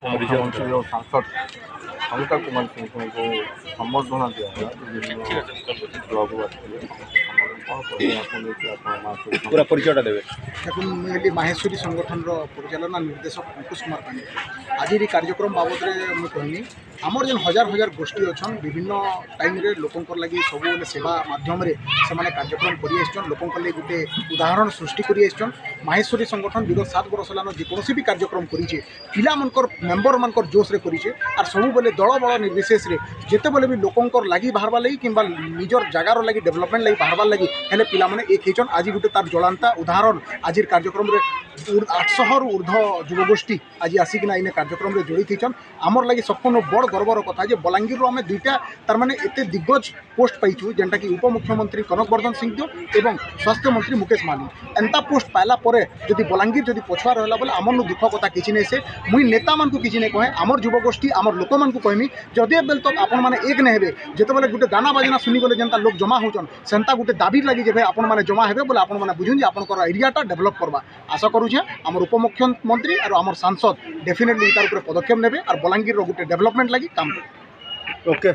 मुख्यमंत्री और सांसद अमिता कुमार सिंह को सम्बर्धना दिया ब्लॉग पूरा परिचयटा देवे देखो मुझे माहेश्वरी संगठन परिचालना निर्देशक अंकुश कुमार पांडे आज ये कार्यक्रम बाबद में कहनी आमर जेन हजार हजार गोष्ठी अच्छा विभिन्न टाइम रे लोकंर लगी सब सेवा माध्यम से कार्यक्रम कर लोकंर लगी गोटे उदाहरण सृष्टि कर माहेश्वरी संगठन विगत 7 वर्ष लान जेकोसी भी कार्यक्रम करें पिला मनकर मेम्बर मनकर जोश रे करें और सब बेले दल बल निर्विशेष जिते बेले भी लोकंर लगी बाहर लगी कि निजर जगार लगी डेवलपमेंट लगी बाहर लगी हेले पिला माने एक होचन आज गोटे तार ज्वलंता उदाहरण आज कार्यक्रम रे 800 ऊर्ध युवगोष्ठी आज आसिकिना इन कार्यक्रम में जोड़ी थी आमर लगी सबको बड़ गर्वर कथा जे बलांगीर आम दुईटा तार माने एते दिग्गज पोस्ट पाइचु जेनटा कि उपमुख्यमंत्री कनक वर्धन सिंहदेव एवं स्वास्थ्य मंत्री मुकेश माली एंता पोस्ट पाइला परे जदि बलांगीर जदि पछुआ रहला बोले आमर दुख कथा किछि नै से मुई नेता मान को किछि नै कहे आमर युवगोष्ठी आमर लोक मान को कहमी जदि बेल तक आपण माने एक नै हेबे जेते बेले गुटे गाना बाजना सुनी बोले जेनता लोक जमा होचन सेंता गुटे दाबी लागि जे भाई आपण माने जमा हेबे बोले आपण माने बुझुन जे आपनकर एरियाटा डेवलप करबा आशा करूछे आमर उपमुख्यमंत्री और आमर सांसद डेफिनेटली तार ऊपर पदक्षेप नेबे और बलांगीर रो गुटे डेवलपमेंट लागि काम ओके।